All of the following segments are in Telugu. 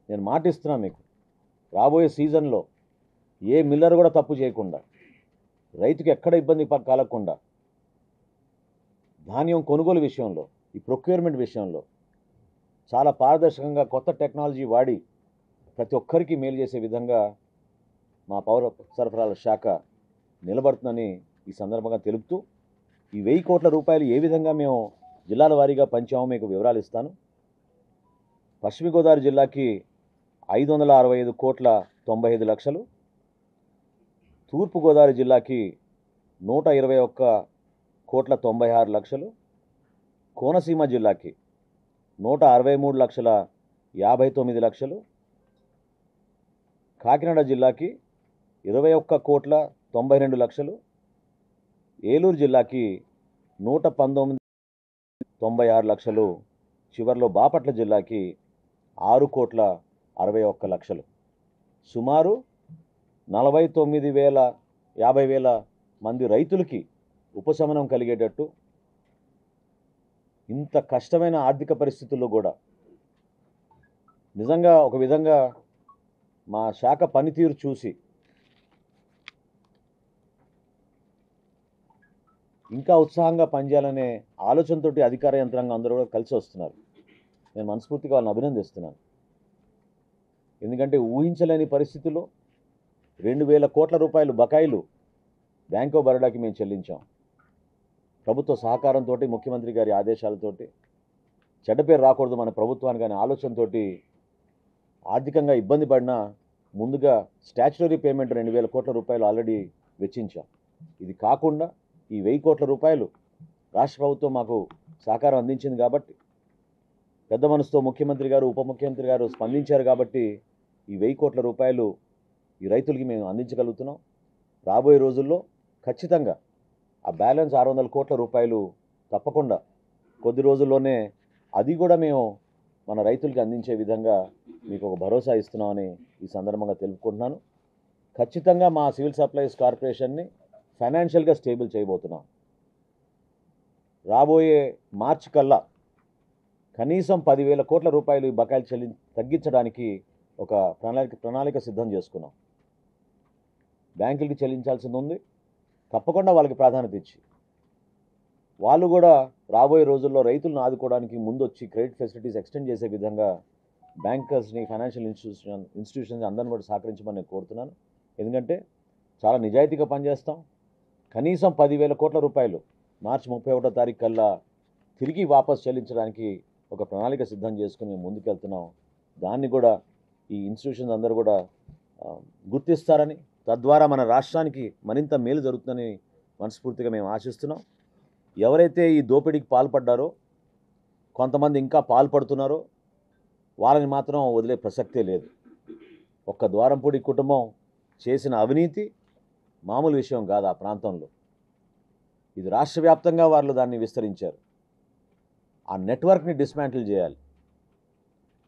నేను మాట ఇస్తున్నాను మీకు, రాబోయే సీజన్లో ఏ మిల్లర్ కూడా తప్పు చేయకుండా, రైతుకి ఎక్కడ ఇబ్బంది కలగకుండా, ధాన్యం కొనుగోలు విషయంలో, ఈ ప్రొక్యూర్మెంట్ విషయంలో చాలా పారదర్శకంగా కొత్త టెక్నాలజీ వాడి ప్రతి ఒక్కరికి మేలు చేసే విధంగా మా పౌర సరఫరాల శాఖ నిలబడుతుందని ఈ సందర్భంగా తెలుపుతూ, ఈ 1000 కోట్ల రూపాయలు ఏ విధంగా మేము జిల్లాల వారీగా పంచామో మీకు వివరాలు ఇస్తాను. పశ్చిమ గోదావరి జిల్లాకి 565 కోట్ల 95 లక్షలు, తూర్పుగోదావరి జిల్లాకి 121 కోట్ల 96 లక్షలు, కోనసీమ జిల్లాకి 163 లక్షల 59 లక్షలు, కాకినాడ జిల్లాకి 21 కోట్ల 92 లక్షలు, ఏలూరు జిల్లాకి 119.96 లక్షలు, చివరిలో బాపట్ల జిల్లాకి 6 కోట్ల 61 లక్షలు. సుమారు 49,000 మంది రైతులకి ఉపశమనం కలిగేటట్టు, ఇంత కష్టమైన ఆర్థిక పరిస్థితుల్లో కూడా నిజంగా ఒక విధంగా మా శాఖ పనితీరు చూసి ఇంకా ఉత్సాహంగా పనిచేయాలనే ఆలోచనతో అధికార యంత్రాంగం అందరూ కూడా కలిసి వస్తున్నారు. నేను మనస్ఫూర్తిగా వాళ్ళని అభినందిస్తున్నాను. ఎందుకంటే ఊహించలేని పరిస్థితుల్లో 2,000 కోట్ల రూపాయలు బకాయిలు బ్యాంక్ ఆఫ్ బరోడాకి మేము చెల్లించాం. ప్రభుత్వ సహకారంతో, ముఖ్యమంత్రి గారి ఆదేశాలతోటి, చెడ్డ పేరు రాకూడదు మన ప్రభుత్వానికి అనే ఆలోచనతో ఆర్థికంగా ఇబ్బంది పడినా ముందుగా స్టాచ్యుటరీ పేమెంట్ 2,000 కోట్ల రూపాయలు ఆల్రెడీ వెచ్చించాం. ఇది కాకుండా ఈ 1000 కోట్ల రూపాయలు రాష్ట్ర ప్రభుత్వం మాకు సహకారం అందించింది కాబట్టి, పెద్ద మనసుతో ముఖ్యమంత్రి గారు, ఉప ముఖ్యమంత్రి గారు స్పందించారు కాబట్టి ఈ 1000 కోట్ల రూపాయలు ఈ రైతులకి మేము అందించగలుగుతున్నాం. రాబోయే రోజుల్లో ఖచ్చితంగా ఆ బ్యాలెన్స్ 600 కోట్ల రూపాయలు తప్పకుండా కొద్ది రోజుల్లోనే అది కూడా మేము మన రైతులకి అందించే విధంగా మీకు ఒక భరోసా ఇస్తున్నామని ఈ సందర్భంగా తెలుపుకుంటున్నాను. ఖచ్చితంగా మా సివిల్ సప్లైస్ కార్పొరేషన్ని ఫైనాన్షియల్గా స్టేబుల్ చేయబోతున్నాం. రాబోయే మార్చి కల్లా కనీసం 10,000 కోట్ల రూపాయలు ఈ బకాయిలు తగ్గించడానికి ఒక ప్రణాళిక సిద్ధం చేసుకున్నాం. బ్యాంకులకి చెల్లించాల్సింది ఉంది, తప్పకుండా వాళ్ళకి ప్రాధాన్యత ఇచ్చి వాళ్ళు కూడా రాబోయే రోజుల్లో రైతులను ఆదుకోవడానికి ముందొచ్చి క్రెడిట్ ఫెసిలిటీస్ ఎక్స్టెండ్ చేసే విధంగా బ్యాంకర్స్ని, ఫైనాన్షియల్ ఇన్స్టిట్యూషన్స్ అందరిని కూడా సహకరించమని నేను కోరుతున్నాను. ఎందుకంటే చాలా నిజాయితీగా పనిచేస్తాం. కనీసం 10,000 కోట్ల రూపాయలు మార్చి 31వ తారీఖు కల్లా తిరిగి వాపసు చెల్లించడానికి ఒక ప్రణాళిక సిద్ధం చేసుకుని మేము ముందుకెళ్తున్నాం. దాన్ని కూడా ఈ ఇన్స్టిట్యూషన్స్ అందరూ కూడా గుర్తిస్తారని, తద్వారా మన రాష్ట్రానికి మరింత మేలు జరుగుతుందని మనస్ఫూర్తిగా మేము ఆశిస్తున్నాం. ఎవరైతే ఈ దోపిడీకి పాల్పడ్డారో, కొంతమంది ఇంకా పాల్పడుతున్నారో వాళ్ళని మాత్రం వదిలే ప్రసక్తే లేదు. ఒక్క ద్వారంపూడి కుటుంబం చేసిన అవినీతి మామూలు విషయం కాదు. ఆ ప్రాంతంలో ఇది రాష్ట్ర వ్యాప్తంగా వాళ్ళు దాన్ని విస్తరించారు. ఆ నెట్వర్క్ని డిస్మాంటిల్ చేయాలి.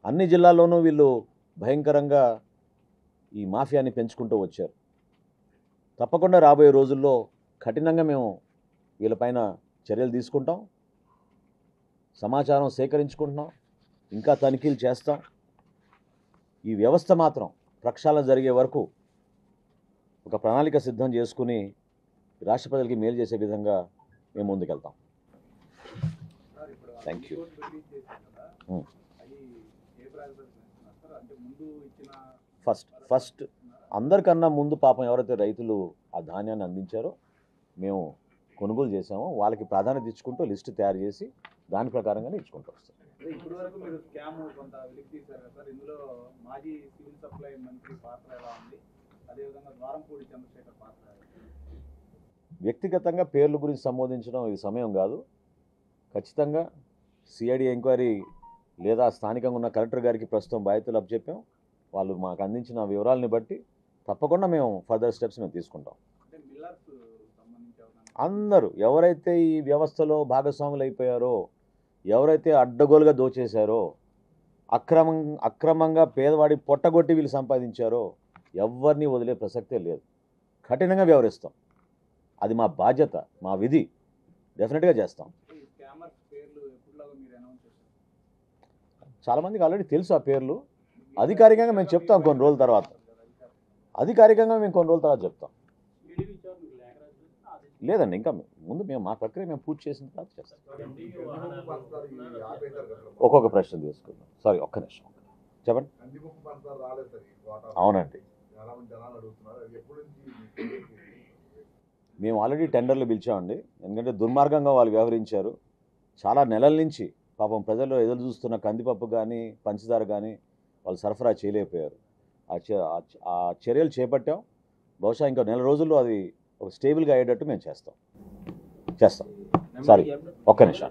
అన్ని జిల్లాల్లోనూ వీళ్ళు భయంకరంగా ఈ మాఫియాని పెంచుకుంటూ వచ్చారు. తప్పకుండా రాబోయే రోజుల్లో కఠినంగా మేము వీళ్ళపైన చర్యలు తీసుకుంటాం. సమాచారం సేకరించుకుంటున్నాం, ఇంకా తనిఖీలు చేస్తాం. ఈ వ్యవస్థ మాత్రం ప్రక్షాళన జరిగే వరకు ఒక ప్రణాళిక సిద్ధం చేసుకుని రాష్ట్ర ప్రజలకి మేలు చేసే విధంగా మేము ముందుకెళ్తాం. Thank you. ఫస్ట్ అందరికన్నా ముందు పాపం ఎవరైతే రైతులు ఆ ధాన్యాన్ని అందించారో మేము కొనుగోలు చేసామో వాళ్ళకి ప్రాధాన్యత ఇచ్చుకుంటూ లిస్టు తయారు చేసి దాని ప్రకారంగానే ఇచ్చుకుంటూ వస్తాం. ఇప్పటి వరకు మీరు స్కామ్ కొంత వెలికి తీశారు కదా సార్, ఇందులో మాజీ సివిల్ సప్లై మంత్రి పాత్ర ఎలా ఉంది, అదేవిధంగా ద్వారంపూడి చంద్రశేఖర్ పాత్ర? వ్యక్తిగతంగా పేర్ల గురించి సంబోధించడం ఇది సమయం కాదు. ఖచ్చితంగా సిఐడి ఎంక్వైరీ లేదా స్థానికంగా ఉన్న కలెక్టర్ గారికి ప్రస్తుతం బాధ్యతలు అప్పచెప్పాం. వాళ్ళు మాకు అందించిన వివరాలని బట్టి తప్పకుండా మేము ఫర్దర్ స్టెప్స్ మేము తీసుకుంటాం. అందరూ ఎవరైతే ఈ వ్యవస్థలో భాగస్వాములు అయిపోయారో, ఎవరైతే అడ్డగోలుగా దోచేశారో, అక్రమంగా పేదవాడి పొట్టగొట్టి వీళ్ళు సంపాదించారో ఎవరిని వదిలే ప్రసక్తే లేదు. కఠినంగా వ్యవహరిస్తాం. అది మా బాధ్యత, మా విధి. డెఫినెట్గా చేస్తాం. చాలామందికి ఆల్రెడీ తెలుసు ఆ పేర్లు. అధికారికంగా మేము చెప్తాం కొన్ని రోజుల తర్వాత. అధికారికంగా మేము కొన్ని రోజుల తర్వాత చెప్తాం. లేదండి, ఇంకా ముందు మేము మా ప్రక్రియ మేము పూర్తి చేసిన తర్వాత చేస్తాం. ఒక్కొక్క ప్రశ్న తీసుకుందాం. సారీ, ఒక్క నిమిషం చెప్పండి. అవునండి, మేము ఆల్రెడీ టెండర్లు పిలిచామండి. ఎందుకంటే దుర్మార్గంగా వాళ్ళు వ్యవహరించారు. చాలా నెలల నుంచి పాపం ప్రజలు ఎదురు చూస్తున్న కందిపప్పు కానీ పంచదార కానీ వాళ్ళు సరఫరా చేయలేకపోయారు. ఆ చర్యలు చేపట్టాం. బహుశా ఇంకో నెల రోజుల్లో అది ఒక స్టేబుల్గా అయ్యేటట్టు మేము చేస్తాం. సారీ, ఒక్క నిమిషం.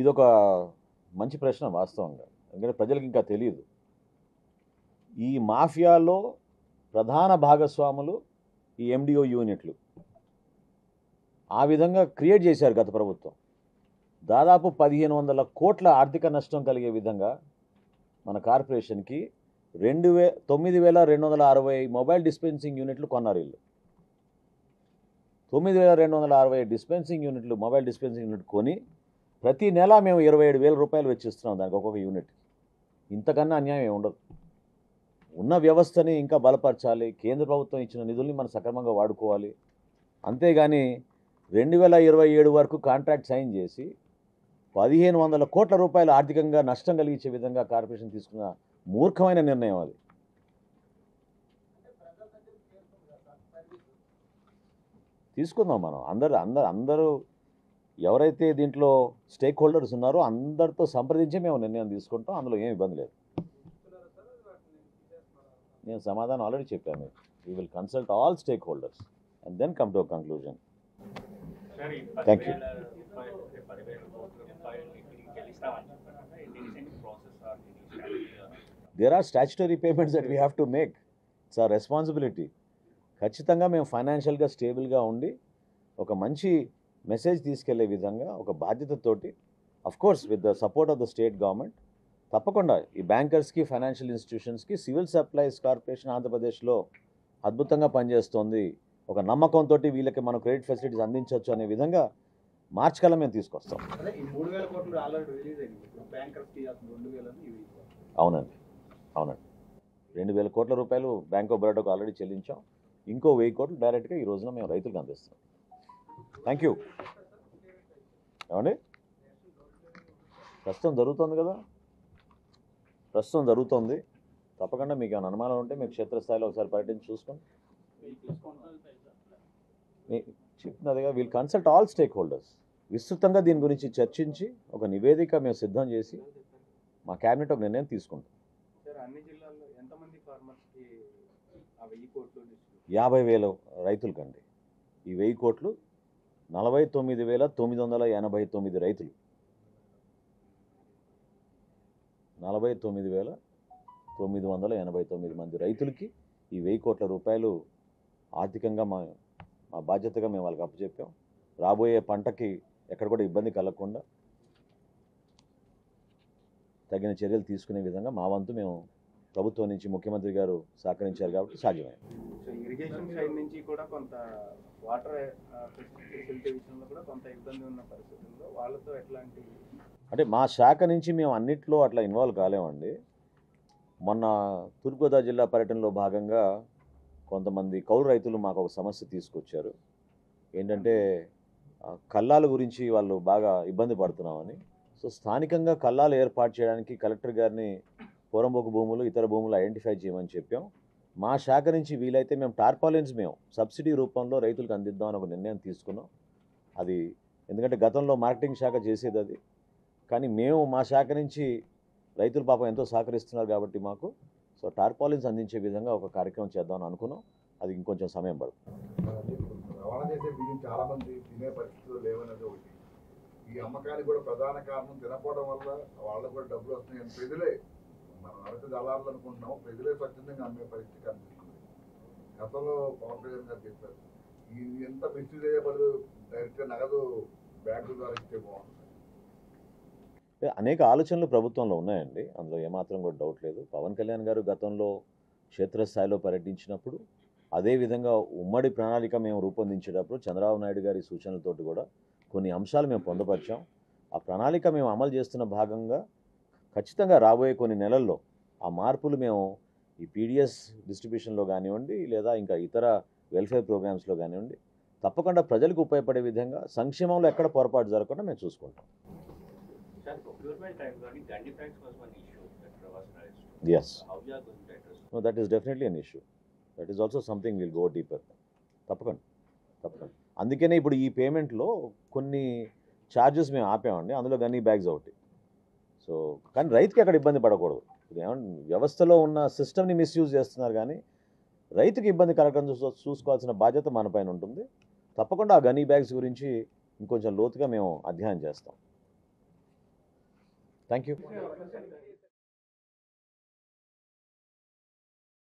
ఇదొక మంచి ప్రశ్న వాస్తవంగా, ఎందుకంటే ప్రజలకు ఇంకా తెలియదు. ఈ మాఫియాలో ప్రధాన భాగస్వాములు ఈ ఎండిఓ యూనిట్లు. ఆ విధంగా క్రియేట్ చేశారు గత ప్రభుత్వం. దాదాపు 1500 కోట్ల ఆర్థిక నష్టం కలిగే విధంగా మన కార్పొరేషన్కి 9260 మొబైల్ డిస్పెన్సింగ్ యూనిట్లు కొన్నారు వీళ్ళు. 9260 డిస్పెన్సింగ్ యూనిట్లు, మొబైల్ డిస్పెన్సింగ్ యూనిట్ కొని ప్రతి నెల మేము 27,000 రూపాయలు వెచ్చిస్తున్నాం దానికి ఒక్కొక్క యూనిట్. ఇంతకన్నా అన్యాయం ఏమి ఉండదు. ఉన్న వ్యవస్థని ఇంకా బలపరచాలి. కేంద్ర ప్రభుత్వం ఇచ్చిన నిధుల్ని మనం సక్రమంగా వాడుకోవాలి. అంతేగాని 2027 వరకు కాంట్రాక్ట్ సైన్ చేసి 1500 కోట్ల రూపాయలు ఆర్థికంగా నష్టం కలిగించే విధంగా కార్పొరేషన్ తీసుకున్న మూర్ఖమైన నిర్ణయం అది. తీసుకుందాం మనం అందరూ ఎవరైతే దీంట్లో స్టేక్ హోల్డర్స్ ఉన్నారో అందరితో సంప్రదించి మేము నిర్ణయం తీసుకుంటాం. అందులో ఏం ఇబ్బంది లేదు. నేను సమాధానం ఆల్రెడీ చెప్పాను. We will consult all stakeholders and then come to a conclusion. Thank you. There are statutory payments that we have to make. It's our responsibility. ఖచ్చితంగా మేము ఫైనాన్షియల్గా స్టేబుల్గా ఉండి ఒక మంచి మెసేజ్ తీసుకెళ్లే విధంగా ఒక బాధ్యతతోటి, of course with the support of the state government, తప్పకుండా ఈ బ్యాంకర్స్కి, ఫైనాన్షియల్ ఇన్స్టిట్యూషన్స్కి సివిల్ సప్లైస్ కార్పొరేషన్ ఆంధ్రప్రదేశ్లో అద్భుతంగా పనిచేస్తోంది. ఒక నమ్మకంతో వీళ్ళకి మనం క్రెడిట్ ఫెసిలిటీస్ అందించవచ్చు అనే విధంగా మార్చి కల్లా మేము తీసుకొస్తాం. అవునండి, 2,000 కోట్ల రూపాయలు బ్యాంక్ ఆఫ్ బరోడాకు ఆల్రెడీ చెల్లించాం. ఇంకో 1000 కోట్లు డైరెక్ట్గా ఈ రోజున మేము రైతులకు అందిస్తాం. Thank you. ఏమండి, ప్రస్తుతం జరుగుతుంది కదా, ప్రస్తుతం జరుగుతుంది. తప్పకుండా మీకు ఏమైనా అనుమానాలు ఉంటే మీకు క్షేత్రస్థాయిలో ఒకసారి పర్యటించి చూసుకోండి. చెప్తున్నదిగా we'll consult all stakeholders. విస్తృతంగా దీని గురించి చర్చించి ఒక నివేదిక మేము సిద్ధం చేసి మా క్యాబినెట్ ఒక నిర్ణయం తీసుకుంటాం. 50,000 రైతులకండి ఈ 1000 కోట్లు. 49,989 రైతులు, 49,989 మంది రైతులకి ఈ 1000 కోట్ల రూపాయలు ఆర్థికంగా మా బాధ్యతగా మేము వాళ్ళకి అప్పచెప్పాం. రాబోయే పంటకి ఎక్కడ కూడా ఇబ్బంది కలగకుండా తగిన చర్యలు తీసుకునే విధంగా మా వంతు మేము ప్రభుత్వం నుంచి ముఖ్యమంత్రి గారు సహకరించారు కాబట్టి సాధ్యమైంది. ఇరిగేషన్ సైడ్ నుంచి కూడా కొంత వాటర్ ఫెసిలిటీ విషయంలో కూడా కొంత ఇబ్బంది ఉన్న పరిస్థితుల్లో వాళ్ళతో ఎట్లాంటి, అంటే మా శాఖ నుంచి మేము అన్నిట్లో అట్లా ఇన్వాల్వ్ కాలేమండి. మొన్న తూర్పుగోదావరి జిల్లా పర్యటనలో భాగంగా కొంతమంది కౌలు రైతులు మాకు ఒక సమస్య తీసుకొచ్చారు. ఏంటంటే కల్లాల గురించి వాళ్ళు బాగా ఇబ్బంది పడుతున్నామని. సో స్థానికంగా కల్లాలు ఏర్పాటు చేయడానికి కలెక్టర్ గారిని పోరంబోకు భూములు, ఇతర భూములు ఐడెంటిఫై చేయమని చెప్పాం. మా శాఖ నుంచి వీలైతే మేము టార్పాలిన్స్ మేము సబ్సిడీ రూపంలో రైతులకు అందిద్దామని ఒక నిర్ణయం తీసుకున్నాం. అది ఎందుకంటే గతంలో మార్కెటింగ్ శాఖ చేసేది అది, కానీ మేము మా శాఖ నుంచి రైతులు పాపం ఎంతో సహకరిస్తున్నారు కాబట్టి మాకు సో టార్పాలిన్స్ అందించే విధంగా ఒక కార్యక్రమం చేద్దామని అనుకున్నాం. అది ఇంకొంచెం సమయం పడుతుంది. రవాణా చేసే బియ్యం చాలా మంది తినే పరిస్థితులు లేవనేది ఒకటి. ఈ అమ్మకానికి కూడా ప్రధాన కారణం తినకపోవడం వల్ల వాళ్ళకు కూడా డబ్బులు వస్తున్నాయని ప్రజలే, మనం అరటి దళారులు అనుకుంటున్నాం, ప్రజలే స్వచ్ఛందంగా అమ్మే పరిస్థితి కనిపిస్తుంది. గతంలో పవన్ కళ్యాణ్ గారు చెప్పారు, ఇది ఎంత మిస్యూజ్ అయ్యే బదులు డైరెక్ట్గా నగదు బ్యాంకు ద్వారా ఇస్తే బాగుంటుంది. అనేక ఆలోచనలు ప్రభుత్వంలో ఉన్నాయండి, అందులో ఏమాత్రం కూడా డౌట్ లేదు. పవన్ కళ్యాణ్ గారు గతంలో క్షేత్రస్థాయిలో పర్యటించినప్పుడు అదేవిధంగా ఉమ్మడి ప్రణాళిక మేము రూపొందించేటప్పుడు చంద్రబాబు నాయుడు గారి సూచనలతోటి కూడా కొన్ని అంశాలు మేము పొందుపరిచాం. ఆ ప్రణాళిక మేము అమలు చేస్తున్న భాగంగా ఖచ్చితంగా రాబోయే కొన్ని నెలల్లో ఆ మార్పులు మేము ఈ పీడిఎస్ డిస్ట్రిబ్యూషన్లో కానివ్వండి, లేదా ఇంకా ఇతర వెల్ఫేర్ ప్రోగ్రామ్స్లో కానివ్వండి, తప్పకుండా ప్రజలకు ఉపయోగపడే విధంగా సంక్షేమంలో ఎక్కడ పొరపాటు జరగకుండా మేము చూసుకుంటాం. Yes, that is definitely an issue. That is also something will go deeper. తప్పకుండా తప్పకుండా. అందుకనే ఇప్పుడు ఈ పేమెంట్లో కొన్ని ఛార్జెస్ మేము ఆపామండి. అందులో గన్నీ బ్యాగ్స్ ఒకటి. సో కానీ రైతుకి ఎక్కడ ఇబ్బంది పడకూడదు. ఇప్పుడు ఏమన్నా వ్యవస్థలో ఉన్న సిస్టమ్ని మిస్యూజ్ చేస్తున్నారు, కానీ రైతుకి ఇబ్బంది కలగడం చూసుకోవాల్సిన బాధ్యత మన పైన ఉంటుంది. తప్పకుండా ఆ గనీ బ్యాగ్స్ గురించి ఇంకొంచెం లోతుగా మేము అధ్యయనం చేస్తాం. Thank you.